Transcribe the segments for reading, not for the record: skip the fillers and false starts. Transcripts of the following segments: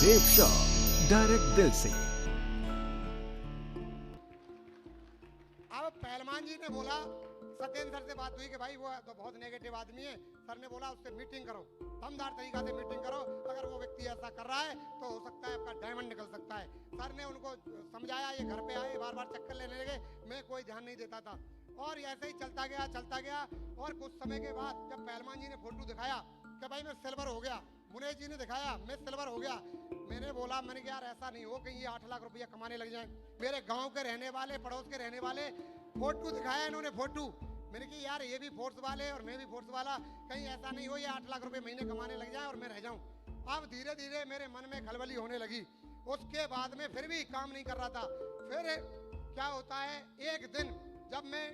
जेब shop, direct दिल से। अब पहलवान जी ने बोला, सत्येंद्र सर से बात हुई कि भाई वो तो बहुत नेगेटिव आदमी है। सर ने बोला उससे मीटिंग करो, दमदार तरीका से मीटिंग करो। अगर वो व्यक्ति ऐसा कर रहा है तो हो सकता है आपका डायमंड निकल सकता है। सर ने उनको समझाया, ये घर पे आए, बार बार चक्कर लेने लगे। मैं कोई ध्यान नहीं देता था और ऐसे ही चलता गया। और कुछ समय के बाद जब पहलवान जी ने फोटो दिखाया कि भाई मैं सिल्वर हो गया, मुनेश जी ने दिखाया मैं सिल्वर हो गया, मैंने बोला, मैंने कहा यार ऐसा नहीं हो कहीं ये 8 लाख रुपया कमाने लग जाए। मेरे गांव के रहने वाले, पड़ोस के रहने वाले, फोटो दिखाया इन्होंने फोटो। मैंने कहा यार ये भी फोर्स वाले और मैं भी फोर्स वाला, कहीं ऐसा नहीं हो ये 8 लाख रुपए महीने कमाने लग जाए और मैं रह जाऊं। अब धीरे धीरे मेरे मन में खलबली होने लगी। उसके बाद में फिर भी काम नहीं कर रहा था। फिर क्या होता है, एक दिन जब मैं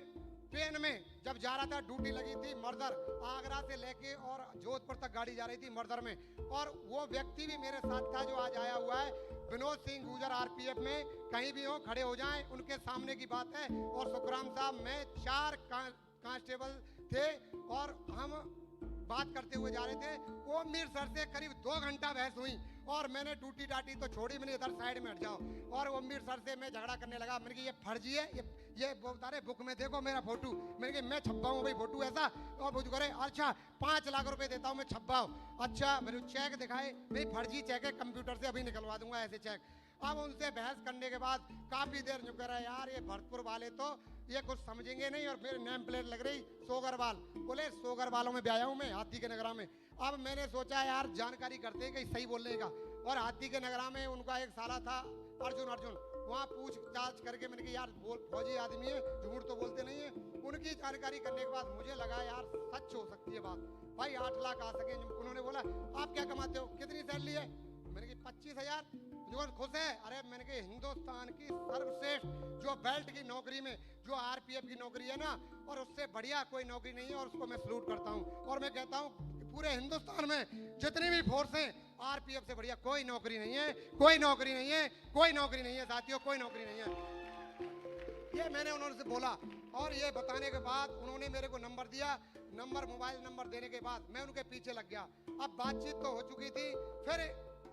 ट्रेन में जब जा रहा था, ड्यूटी लगी थी मर्दर, आगरा से लेके और जोधपुर तक गाड़ी जा रही थी मर्दर में, और वो व्यक्ति भी मेरे साथ था जो आज आया हुआ है, विनोद सिंह गुजर, आरपीएफ में। कहीं भी हो खड़े हो जाएं, उनके सामने की बात है। और सुखराम साहब, मैं 4 कांस्टेबल थे और हम बात करते हुए जा रहे थे। वो मीर सर से करीब 2 घंटा बहस हुई और मैंने टूटी टाटी तो छोड़ी, मैंने इधर साइड में हट जाओ। और वो मीर सर से मैं झगड़ा करने लगा। मैंने कहा ये फर्जी है, ये बता रहे बुक में देखो मेरा फोटो। मैंने कहा मैं छपाऊँ भाई फोटो ऐसा, और वो करे अच्छा 5 लाख रुपए देता हूँ मैं छपाओ। अच्छा मेरे चेक दिखाए, नहीं फर्जी चेक है, कंप्यूटर से अभी निकलवा दूंगा ऐसे चेक। अब उनसे बहस करने के बाद काफी देर जो कह रहा है यार ये भरतपुर वाले तो ये कुछ समझेंगे नहीं। और फिर नेम प्लेट लग रही सोगरवाल, बोले सोगरवालों में भी आया हूँ मैं, हाथी के नगरा में। अब मैंने सोचा यार जानकारी करते हैं कहीं सही बोलने का। और हाथी के नगरा में उनका एक साला था अर्जुन, वहाँ पूछताछ करके मैंने कहा यार फौजी आदमी है, झूठ तो बोलते नहीं है। उनकी जानकारी करने के बाद मुझे लगा यार सच हो सकती है बात, भाई 8 लाख आ सके। उन्होंने बोला आप क्या कमाते हो, कितनी सैलरी है? मैंने कहा 25,000। खुश है? अरे मैंने कहा हिंदुस्तान की सर्वश्रेष्ठ जो बेल्ट की नौकरी में जो आरपीएफ की नौकरी है ना, और उससे बढ़िया कोई नौकरी नहीं है, और उसको मैं सलूट करता हूँ। और मैं कहता हूँ पूरे हिंदुस्तान में जितनी भी फोर्स हैं, आरपीएफ से बढ़िया कोई नौकरी नहीं है, कोई नौकरी नहीं है, कोई नौकरी नहीं है साथियों, कोई नौकरी नहीं है। ये मैंने उन्होंने से बोला, और ये बताने के बाद उन्होंने मेरे को नंबर दिया। मोबाइल नंबर देने के बाद मैं उनके पीछे लग गया। अब बातचीत तो हो चुकी थी। फिर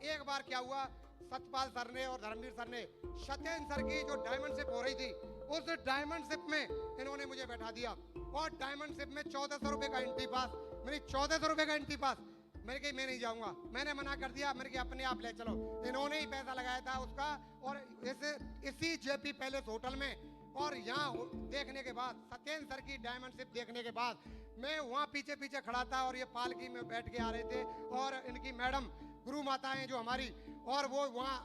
एक बार क्या हुआ, सतपाल सर ने और धर्मवीर सर ने सत्येंद्र सर की जो डायमंड शिप हो रही थी, उस डायमंड शिप में इन्होंने मुझे बैठा दिया। और डायमंड शिप में 1400 रुपए का एंट्री पास, मेरी 1400 रुपए का एंट्री पास। मैंने कहा मैं नहीं जाऊंगा, मैंने मना कर दिया। मैंने कहा अपने आप ले चलो। इन्होंने ही पैसा लगाया था उसका, और इसी जेपी पैलेस होटल में। और यहाँ देखने के बाद, सत्येंद्र सर की डायमंड शिप देखने के बाद, मैं वहाँ पीछे पीछे खड़ा था और ये पालकी में बैठ के आ रहे थे। और इनकी मैडम गुरु माताएं जो हमारी, और वो वहाँ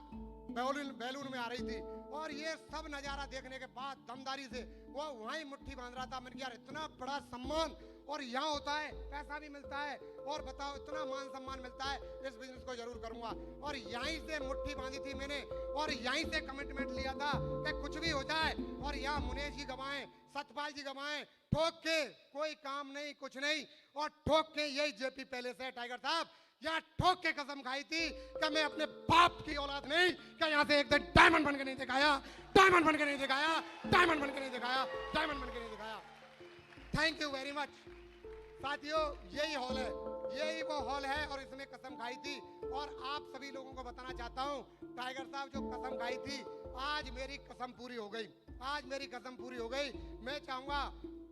बैलून में आ रही थी। और ये सब नजारा देखने के बाद दमदारी से वो वहाँ ही मुट्ठी बांध रहा था। मैंने कहा इतना बड़ा सम्मान और यहाँ होता है, पैसा भी मिलता है, और बताओ इतना मान सम्मान मिलता है, इस बिजनेस को जरूर करूंगा। और यहीं से मुट्ठी बांधी थी मैंने, और यहीं से कमिटमेंट लिया था कि कुछ भी हो जाए, और यहाँ मुनेश जी गवाएं, सतपाल जी गवाएं, ठोक के कोई काम नहीं, कुछ नहीं, और ठोक के यही जेपी पैलेस है टाइगर साहब। यहाँ ठोक के कसम खाई थी कि मैं अपने बाप की औलाद नहीं, कि यहाँ से एक दिन डायमंड बन के नहीं दिखाया, डायमंड बन के नहीं दिखाया, डायमंड बन के नहीं दिखाया, डायमंड बन के नहीं दिखाया। थैंक यू वेरी मच साथियों, यही हॉल है, यही वो हॉल है, और इसमें कसम खाई थी। और आप सभी लोगों को बताना चाहता हूँ, टाइगर साहब जो कसम खाई थी, आज मेरी कसम पूरी हो गई, आज मेरी कसम पूरी हो गई। मैं चाहूंगा,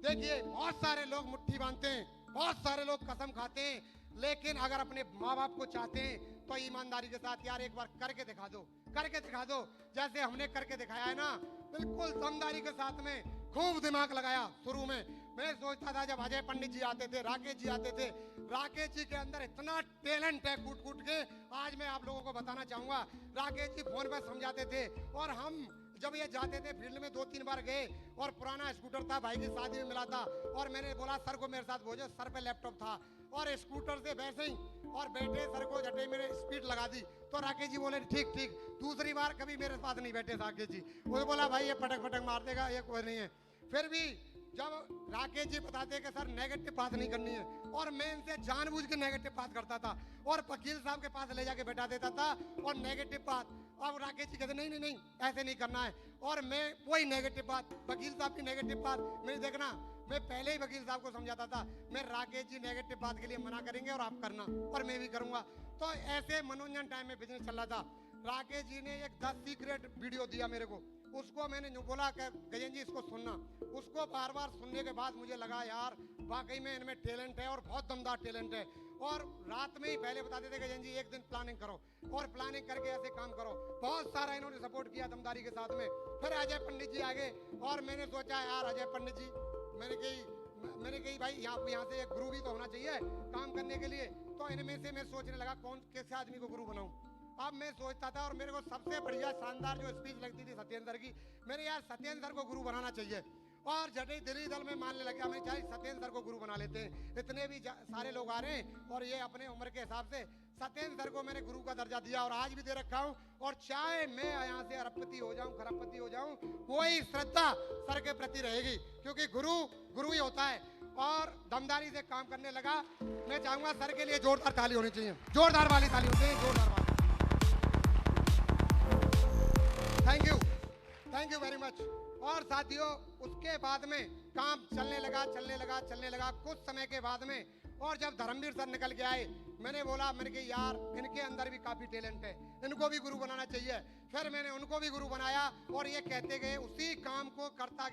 देखिए बहुत सारे लोग मुट्ठी बांधते हैं, बहुत सारे लोग कसम खाते हैं, लेकिन अगर अपने माँ बाप को चाहते हैं तो ईमानदारी के साथ यार एक बार करके दिखा दो, करके दिखा दो। जैसे हमने करके दिखाया है ना, बिल्कुल दमदारी के साथ में, खूब दिमाग लगाया। शुरू में मैं सोचता था, जब अजय पंडित जी आते थे, राकेश जी आते थे, राकेश जी के अंदर इतना टैलेंट है कूट कूट के। आज मैं आप लोगों को बताना चाहूंगा, राकेश जी फोन पर समझाते थे, और हम जब ये जाते थे फील्ड में 2-3 बार गए, और पुराना स्कूटर था, भाई की शादी में मिला था, और मैंने बोला सर को मेरे साथ भेजो, सर पे लैपटॉप था, और स्कूटर से वैसे ही और बैठे, सर को झटे मेरे स्पीड लगा दी। तो राकेश जी बोले ठीक ठीक। दूसरी बार कभी मेरे पास नहीं बैठे राकेश जी, वो बोला भाई ये पटक पटक मार देगा, ये कोई नहीं है। फिर भी जब राकेश जी बताते कि सर नेगेटिव बात नहीं करनी है, और मैं इनसे जानबूझ के नेगेटिव बात करता था, और वकील साहब के पास ले जाके बैठा देता था, और नेगेटिव बात। अब राकेश जी कहते नहीं नहीं नहीं ऐसे नहीं करना है, और मैं वही नेगेटिव बात, वकील साहब की नेगेटिव बात। मैंने देखना मैं पहले ही वकील साहब को समझाता था, मैं राकेश जी नेगेटिव बात के लिए मना करेंगे और आप करना, और मैं भी करूंगा। तो ऐसे मनोरंजन टाइम में बिजनेस चल रहा था। राकेश जी ने एक 10 सीक्रेट वीडियो दिया मेरे को, उसको मैंने जो बोला कि गजेंद्र जी इसको सुनना, उसको बार बार सुनने के बाद मुझे लगा यार वाकई में इनमें टैलेंट है और बहुत दमदार टैलेंट है। और रात में ही पहले बताते थे गजेंद्र जी एक दिन प्लानिंग करो और प्लानिंग करके ऐसे काम करो। बहुत सारा इन्होंने सपोर्ट किया दमदारी के साथ में। फिर अजय पंडित जी आ गए और मैंने सोचा यार अजय पंडित जी, मैंने कही भाई यहाँ से एक गुरु भी तो होना चाहिए काम करने के लिए। तो इनमें से मैं सोचने लगा कौन किस आदमी को गुरु बनाऊं। अब मैं सोचता था और मेरे को सबसे बढ़िया शानदार जो स्पीच लगती थी सत्येंद्र की, मेरे यार सत्येंद्र को गुरु बनाना चाहिए। और जटे दिल्ली दल में मानने लगा मैं चाहे सत्येंद्र को गुरु बना लेते हैं, इतने भी सारे लोग आ रहे हैं और ये अपने उम्र के हिसाब से सत्येंद्र को मैंने गुरु का दर्जा दिया और आज भी दे रखा हूँ। और चाहे मैं यहाँ से अरबपति हो जाऊँ खरबपति हो जाऊँ, वही श्रद्धा सर के प्रति रहेगी, क्योंकि गुरु गुरु ही होता है। और दमदारी से काम करने लगा। मैं चाहूंगा सर के लिए जोरदार ताली होनी चाहिए, जोरदार वाली ताली होनी चाहिए, जोरदार वाली। Thank you very much. और साथियों उसके बाद में काम चलने लगा कुछ समय के बाद में। और जब धर्मवीर सर निकल के आए, मैंने बोला मैंने कहा यार इनके अंदर भी काफी टैलेंट है, इनको भी गुरु बनाना चाहिए। फिर मैंने उनको भी गुरु बनाया और ये कहते गए, उसी काम को करता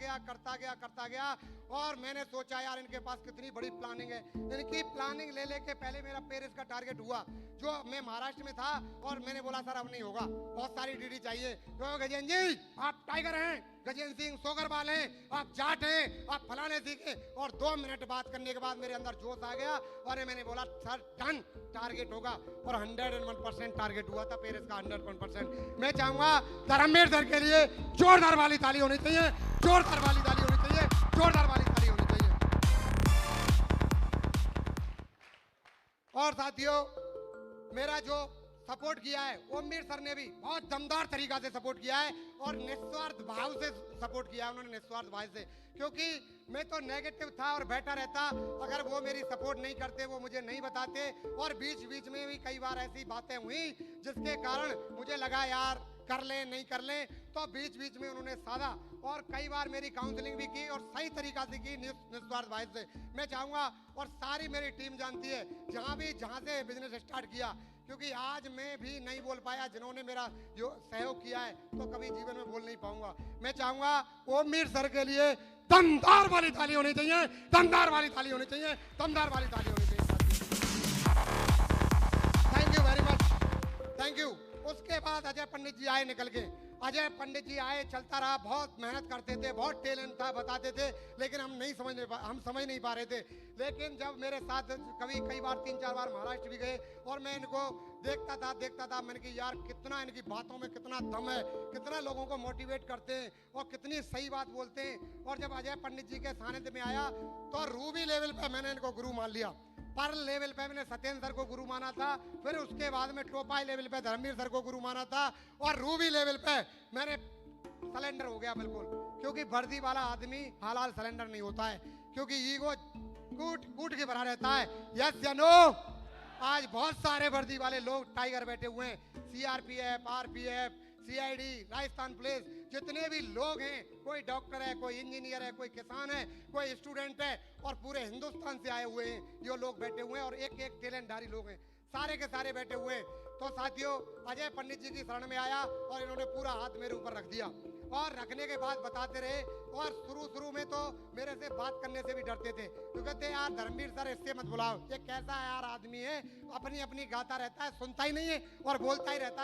गया। और मैंने सोचा यार इनके पास कितनी बड़ी प्लानिंग है। इनकी प्लानिंग ले लेके पहले मेरा पेरिस का टारगेट हुआ, जो मैं महाराष्ट्र में था, और मैंने बोला सर अब नहीं होगा, बहुत सारी डीडी चाहिए। तो गजेंद्र जी आप टाइगर हैं, गजेंद्र सिंह सोगरवाल हैं, आप जाट हैं, आप फलाने सीखे। और 2 मिनट बात करने के बाद मेरे अंदर जोश आ गया और मैंने बोला सर डन, टारगेट होगा। और 101% टारगेट हुआ था पेरिस का, 101%। मैं चाहूंगा धर्मवीर सर के लिए जोरदार वाली ताली होनी चाहिए, जोरदार वाली ताली होनी चाहिए, जोरदार वाली ताली होनी चाहिए। और साथियों मेरा जो सपोर्ट किया है ओमवीर सर ने भी बहुत दमदार तरीका से सपोर्ट किया है और निस्वार्थ भाव से सपोर्ट किया है उन्होंने, निस्वार्थ भाव से। क्योंकि मैं तो नेगेटिव था और बैठा रहता, अगर वो मेरी सपोर्ट नहीं करते, वो मुझे नहीं बताते। और बीच बीच में भी कई बार ऐसी बातें हुई जिसके कारण मुझे लगा यार कर लें नहीं कर लें, तो बीच बीच में उन्होंने साधा और कई बार मेरी काउंसलिंग भी की और सही तरीका से की निस्वार्थ भाव से। मैं चाहूँगा और सारी मेरी टीम जानती है जहाँ से बिजनेस स्टार्ट किया, क्योंकि आज मैं भी नहीं बोल पाया, जिन्होंने मेरा जो सहयोग किया है तो कभी जीवन में बोल नहीं पाऊंगा। मैं चाहूंगा ओमवीर सर के लिए दमदार वाली ताली होनी चाहिए, दमदार वाली ताली होनी चाहिए, दमदार वाली ताली होनी चाहिए। Thank you very much, thank you. उसके बाद अजय पंडित जी आए निकल के, अजय पंडित जी आए, चलता रहा, बहुत मेहनत करते थे, बहुत टैलेंट था, बताते थे, लेकिन हम समझ नहीं पा रहे थे। लेकिन जब मेरे साथ कई बार 3-4 बार महाराष्ट्र भी गए और मैं इनको देखता था, मैंने कहा यार कितना इनकी बातों में कितना दम है, कितना लोगों को मोटिवेट करते हैं और कितनी सही बात बोलते हैं। और जब अजय पंडित जी के सानिध्य में आया तो रूबी लेवल पे मैंने इनको गुरु मान लिया, पर्ल लेवल पे मैंने सत्येंद्र सर को गुरु माना था, फिर उसके बाद में टोपाई लेवल पे धर्मवीर सर को गुरु माना था, और रूबी लेवल पे मैंने सिलेंडर हो गया बिल्कुल। क्योंकि वर्दी वाला आदमी हलाल सिलेंडर नहीं होता है, क्योंकि ईगो कूट के भरा रहता है। यस या नो? आज बहुत सारे वर्दी वाले लोग टाइगर बैठे हुए हैं, CRPF, RPF, CID, Rajasthan police, जितने भी लोग हैं, कोई डॉक्टर है, कोई इंजीनियर है, कोई किसान है, कोई स्टूडेंट है, और पूरे हिंदुस्तान से आए हुए हैं ये लोग बैठे हुए हैं, और एक एक टैलेंटधारी लोग हैं, सारे के सारे बैठे हुए हैं। तो साथियों अजय पंडित जी की शरण में आया और इन्होंने पूरा हाथ मेरे ऊपर रख दिया, और रखने के बाद बताते रहे। और शुरू में तो मेरे से बात करने से भी डरते थे, तो कहते यार धर्मवीर सर इससे मत बुलाओ, ये कैसा यार आदमी है, अपनी गाता रहता है, सुनता ही नहीं है और बोलता ही रहता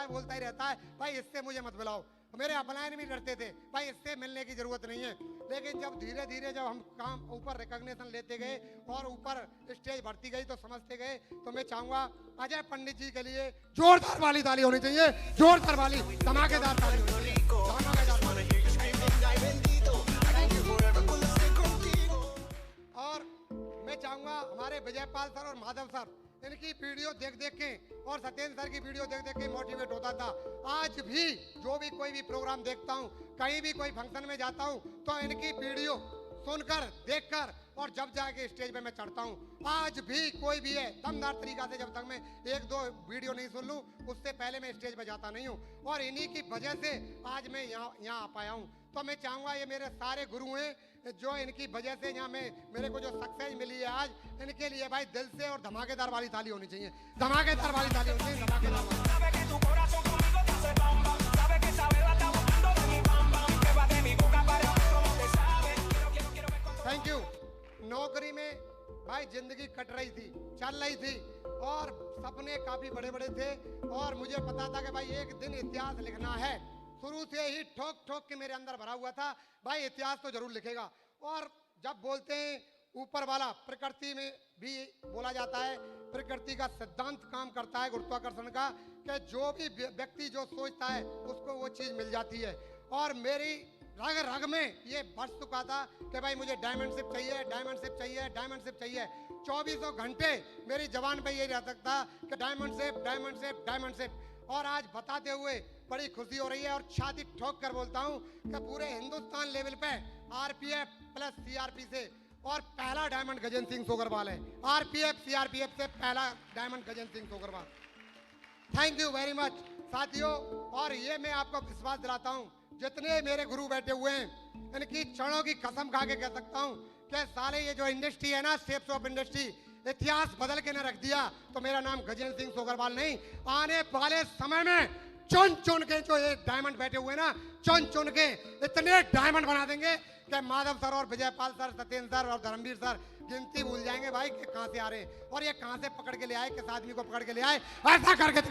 है, भाई इससे मुझे मत बुलाओ। मेरे अपलायन भी डरते थे, भाई इससे मिलने की जरूरत नहीं है। लेकिन जब धीरे धीरे जब हम काम ऊपर रिकॉग्निशन लेते गए और ऊपर स्टेज बढ़ती गई तो समझते गए। तो मैं चाहूंगा अजय पंडित जी के लिए जोरदार वाली ताली होनी चाहिए, जोरदार वाली धमाकेदार ताली होनी चाहिए, धमाकेदार। और मैं चाहूंगा हमारे विजयपाल सर और माधव सर, इनकी वीडियो देख के और सत्येंद्र सर की वीडियो देख के मोटिवेट होता था। आज भी जो भी कोई भी प्रोग्राम देखता हूँ, कहीं भी कोई फंक्शन में जाता हूँ, तो इनकी वीडियो सुनकर देखकर और जब जाके स्टेज पे मैं चढ़ता हूँ, आज भी कोई भी है दमदार तरीका से, जब तक मैं 1-2 वीडियो नहीं सुन लूँ उससे पहले मैं स्टेज पे जाता नहीं हूँ। और इन्हीं की वजह से आज मैं यहाँ आ पाया हूँ। तो मैं चाहूँगा ये मेरे सारे गुरु हैं, जो इनकी वजह से यहाँ में मेरे को जो सक्सेस मिली है आज, इनके लिए भाई दिल से और धमाकेदार वाली ताली होनी चाहिए, धमाकेदार वाली ताली होनी चाहिए, धमाकेदार वाली। Thank you. नौकरी में भाई जिंदगी कट रही थी, चल रही थी और सपने काफी बड़े बड़े थे और मुझे पता था कि भाई एक दिन इतिहास लिखना है। शुरू से ही ठोक ठोक के मेरे अंदर भरा हुआ था भाई इतिहास तो जरूर लिखेगा। और जब बोलते हैं ऊपर वाला, प्रकृति में भी बोला जाता है, प्रकृति का सिद्धांत काम करता है गुरुत्वाकर्षण का, कि जो भी व्यक्ति जो सोचता है उसको वो चीज मिल जाती है। और मेरी रग रग में ये बस चुका था कि भाई मुझे डायमंडशिप चाहिए, डायमंडशिप चाहिए, डायमंडशिप चाहिए। 24 घंटे मेरी जबान पे ये रह सकता कि डायमंडशिप, डायमंडशिप, डायमंडशिप। और आज बताते हुए बड़ी खुशी हो रही है और छाती ठोक कर बोलता हूँ कि पूरे हिंदुस्तान लेवल पे आरपीएफ प्लस सीआरपी से और पहला डायमंड गजेंद्र सिंह सोगरवाल है। आरपीएफ सीआरपीएफ से पहला diamond Gajendra Singh Sogarwal. Thank you very much साथियों। और ये मैं आपको विश्वास दिलाता हूँ, जितने मेरे गुरु बैठे हुए हैं इनकी चरणों की कसम खा के कह सकता हूँ कि साले ये जो इंडस्ट्री है ना, शेप्स ऑफ इंडस्ट्री, इतिहास बदल के न रख दिया तो मेरा नाम गजेंद्र सिंह सोगरवाल नहीं। आने वाले समय में चुन चुन के जो ये डायमंड बैठे हुए ना, चुन चुन के इतने डायमंड बना देंगे कि माधव सर और विजयपाल सर, सत्येंद्र सर और धर्मवीर सर गिनती भूल जाएंगे भाई कि कहाँ से आ रहे हैं और ये कहाँ से पकड़ के ले आए, किस आदमी को पकड़ के ले आए, ऐसा करके